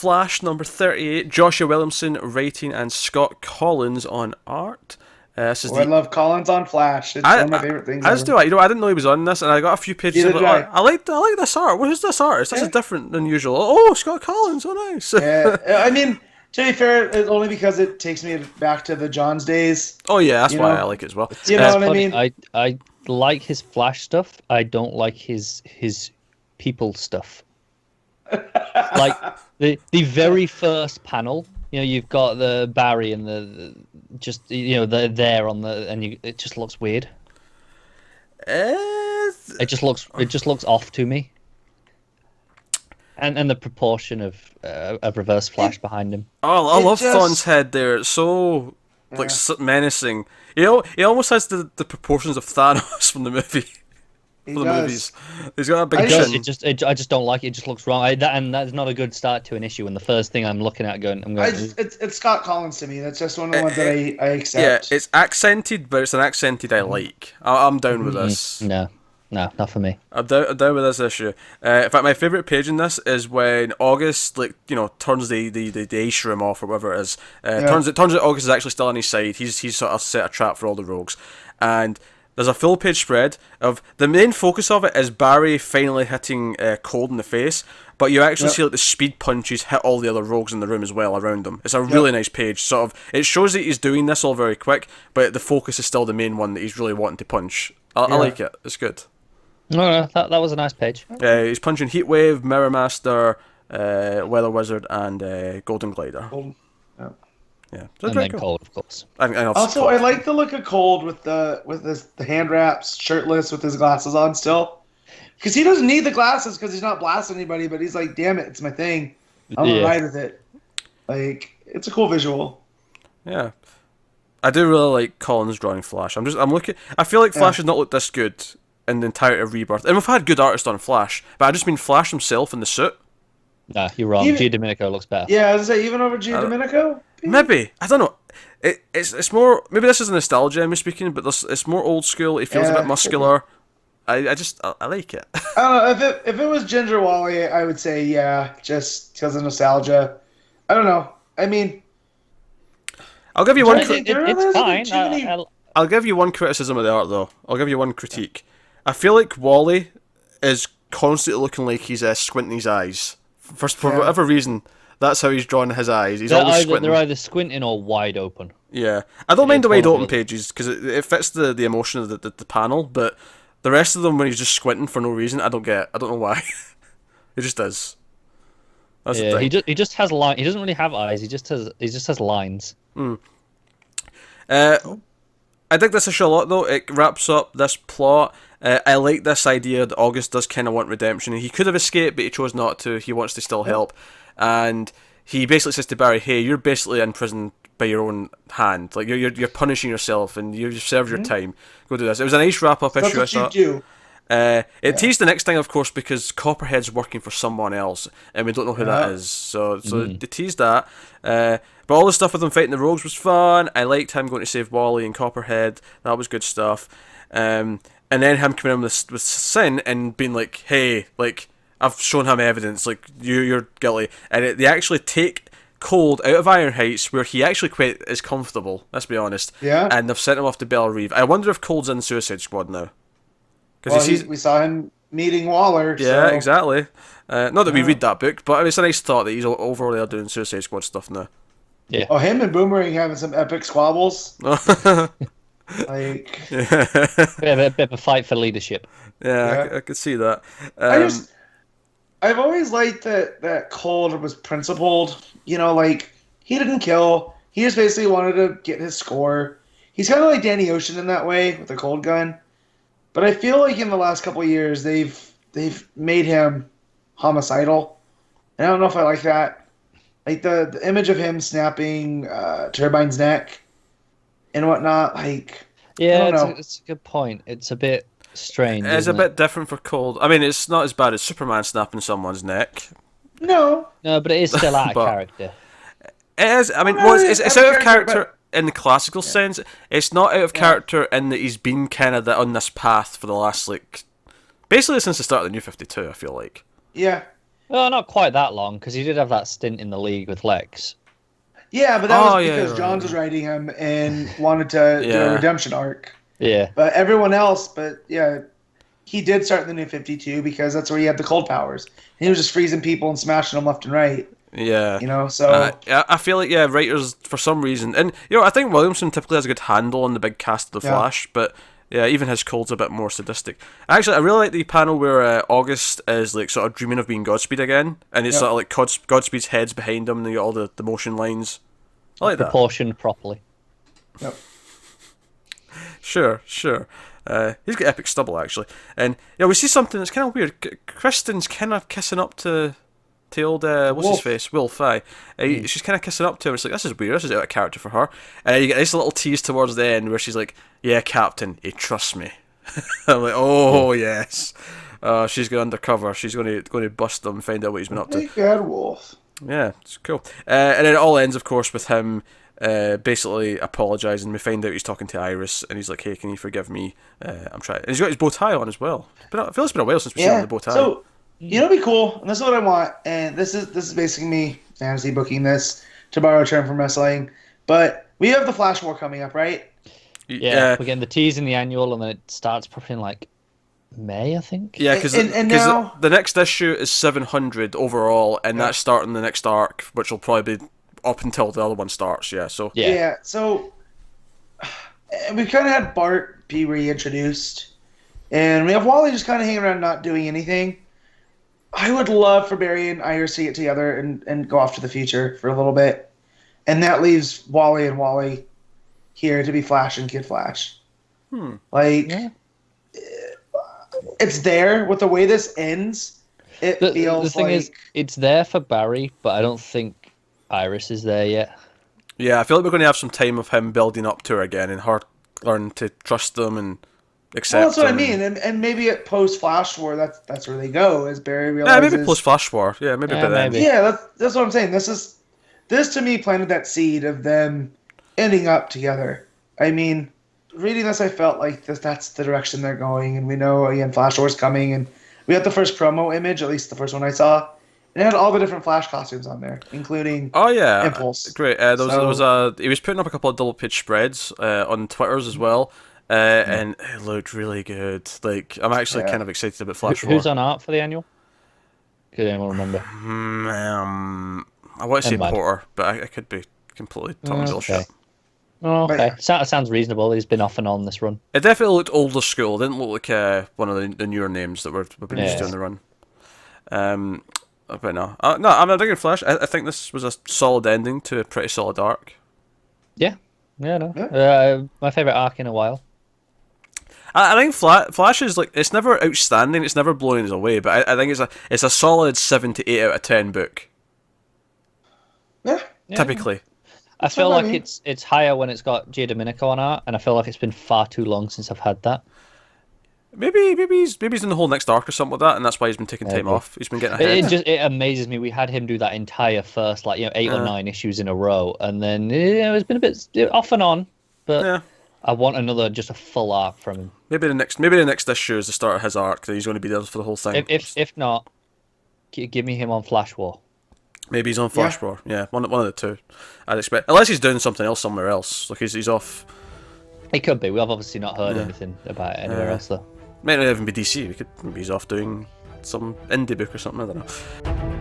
Flash number 38, Joshua Williamson writing and Scott Collins on art. This is I love Collins on Flash. It's one of my favorite things. As do I. I didn't know he was on this, and I got a few pages of it. I like this art. What is this artist? This is different than usual. Oh, Scott Collins. Oh, nice. Yeah, I mean, to be fair, it's only because it takes me back to the Johns days. Oh yeah, that's why I like it as well. You know what I mean? I like his Flash stuff. I don't like his people stuff. Like the very first panel, you've got the Barry and the they're there on the, and it just looks weird. It just looks off to me. And the proportion of Reverse Flash behind him. Oh, I love Thawne's head there. It's so menacing. He almost has the proportions of Thanos from the movie. Movies. He's got a big chin. I just don't like it. It just looks wrong. And that's not a good start to an issue. And the first thing I'm looking at, it's Scott Collins to me. That's just one of the ones that I accept. Yeah, it's accented, but it's an accented I like. I'm down with this. No, not for me. I'm down with this issue. In fact, my favourite page in this is when August, turns the ice room off or whatever it is. Turns out August is actually still on his side. He's sort of set a trap for all the rogues, and there's a full page spread of the main focus of it is Barry finally hitting Cold in the face, but you actually see the speed punches hit all the other rogues in the room as well around him. It's a really nice page. Sort of, it shows that he's doing this all very quick, but the focus is still the main one that he's really wanting to punch. I like it. It's good. No, that was a nice page. He's punching Heatwave, Mirror Master, Weather Wizard, and Golden Glider. Yeah, and then Cold, of course. Also, I like the look of Cold with the hand wraps, shirtless, with his glasses on still. Because he doesn't need the glasses because he's not blasting anybody, but he's like, damn it, it's my thing. I'm gonna ride with it. Like, it's a cool visual. Yeah. I do really like Collins drawing Flash. I'm looking. I feel like Flash has not looked this good in the entirety of Rebirth. And we've had good artists on Flash, but I just mean Flash himself in the suit. Nah, you're wrong. G. Domenico looks better. Yeah, I was gonna say, even over G. Domenico? Maybe. I don't know. It's more... Maybe this is nostalgia I'm speaking, but it's more old school. It feels a bit muscular. I like it. I don't know. If it was Ginger Wally, I would say, just because of nostalgia. I don't know. I mean... I'll give you one... It's fine. I'll give you one criticism of the art, though. I'll give you one critique. I feel like Wally is constantly looking like he's squinting his eyes. For whatever reason, that's how he's drawing his eyes. He's always squinting. They're either squinting or wide open. Yeah. I don't mind the wide open pages, because it fits the emotion of the panel, but the rest of them, when he's just squinting for no reason, I don't know why. He just does. That's the thing. He just has lines. He doesn't really have eyes. He just has lines. I dig this issue a lot, though. It wraps up this plot. I like this idea that August does kind of want redemption. He could have escaped, but he chose not to. He wants to still help. And he basically says to Barry, hey, you're basically in prison by your own hand. Like, you're punishing yourself, and you've served your time. Go do this. It was a nice wrap-up issue, I thought. It teased the next thing, of course, because Copperhead's working for someone else, and we don't know who that is. So they teased that. But all the stuff with him fighting the rogues was fun. I liked him going to save Wally and Copperhead. That was good stuff. And then him coming in with Sin and being like, hey, like, I've shown him evidence, like, you're guilty. And they actually take Cold out of Iron Heights, where he actually quite is comfortable, let's be honest. Yeah. And they've sent him off to Belle Reve. I wonder if Cold's in Suicide Squad now. Well, we saw him meeting Waller. Yeah, exactly. Not that we read that book, but it's a nice thought that he's over there doing Suicide Squad stuff now. Yeah. Oh, him and Boomerang having some epic squabbles. Like, a bit of a fight for leadership. Yeah. I could see that. I've always liked that Cold was principled. Like, he didn't kill. He just basically wanted to get his score. He's kind of like Danny Ocean in that way with the Cold gun. But I feel like in the last couple of years they've made him homicidal, and I don't know if I like that. Like the image of him snapping Turbine's neck and whatnot. Like, it's a good point. It's a bit strange. It's a bit different for Cold. I mean, it's not as bad as Superman snapping someone's neck. No, but it is still out of character. It is. I mean, it's out of character in the classical sense. It's not out of character in that he's been kind of on this path for the last, like, basically since the start of the New 52, I feel like. Yeah. Well, not quite that long, because he did have that stint in the league with Lex. Yeah, but that was yeah, because right. Johns was writing him and wanted to do Yeah. a redemption arc. Yeah. But everyone else, he did start in the New 52 because that's where he had the cold powers. And he was just freezing people and smashing them left and right. Yeah. You know, so I feel like, yeah, writers, for some reason, and, you know, I think Williamson typically has a good handle on the big cast of The Yeah. Flash, but, yeah, even his cold's a bit more sadistic. Actually, I really like the panel where August is, like, sort of dreaming of being Godspeed again, and it's Yeah. sort of like Godspeed's head's behind him, and you got all the motion lines. I like that. Proportioned properly. Yep. Sure. He's got epic stubble, actually. And, yeah, we see something that's kind of weird. Kristen's kind of kissing up to old, what's his Wolf. face? Wolf, aye. She's kind of kissing up to him. It's like, this is weird. This is out of character for her. And you get this little tease towards the end where she's like, yeah, Captain, he trusts me. I'm like, oh, yes. She's going undercover. She's going to bust him and find out what he's been up to. Big bad wolf. Yeah, it's cool. And then it all ends, of course, with him basically apologising. We find out he's talking to Iris, and he's like, hey, can you forgive me? I'm trying. And he's got his bow tie on as well. I feel it's been a while since we've seen him with the bow tie. So, you know, what'd be cool, and this is what I want, and this is basically me fantasy booking this to borrow a term from wrestling. But we have the Flash War coming up, right? Yeah, we're getting the tease in the annual, and then it starts probably in like May, I think. Yeah, because now the next issue is 700 overall, and that's starting the next arc, which will probably be up until the other one starts. Yeah, so so we kind of had Bart be reintroduced, and we have Wally just kind of hanging around, not doing anything. I would love for Barry and Iris to get together and go off to the future for a little bit, and that leaves Wally and Wally here to be Flash and Kid Flash. It's there with the way this ends. It feels the thing like is, it's there for Barry, but I don't think Iris is there yet. Yeah, I feel like we're going to have some time of him building up to her again, and her learn to trust them and accept. Well, that's what I them. mean, and maybe at post Flash War, that's where they go as Barry realizes. Maybe post Flash War. Yeah, maybe by then. maybe. Yeah, that's what I'm saying. This to me planted that seed of them ending up together. I mean, reading this, I felt like that's the direction they're going, and we know again Flash War's coming, and we had the first promo image, at least the first one I saw, and it had all the different Flash costumes on there, including Impulse. Great. He was putting up a couple of double page spreads on Twitters as well. And it looked really good. Like, I'm actually kind of excited about Flash War. Who's on art for the annual? Could anyone remember? I want to say Never mind. Porter, but I could be completely talking bullshit. Oh, okay. But yeah. Sounds reasonable. He's been off and on this run. It definitely looked older school. It didn't look like one of the newer names that we've been used to in the run. But no, I'm digging Flash. I think this was a solid ending to a pretty solid arc. Yeah. My favorite arc in a while. I think Flash is like, it's never outstanding, it's never blowing us away, but I think it's a solid 7 to 8 out of 10 book. Yeah. Typically. I feel what I like mean. it's higher when it's got Jay Domenico on art, and I feel like it's been far too long since I've had that. Maybe he's in the whole next arc or something like that, and that's why he's been taking time off. He's been getting ahead. It amazes me. We had him do that entire first 8 or 9 issues in a row, and then it's been a bit off and on. But I want just a full arc from him. Maybe the next issue is the start of his arc. That he's going to be there for the whole thing. If not, give me him on Flash War. Maybe he's on Flash War. Yeah, one of the two. I'd expect, unless he's doing something else somewhere else. Like he's off. He could be. We have obviously not heard anything about it anywhere else though. Might not even be DC. Maybe he's off doing some indie book or something. I don't know.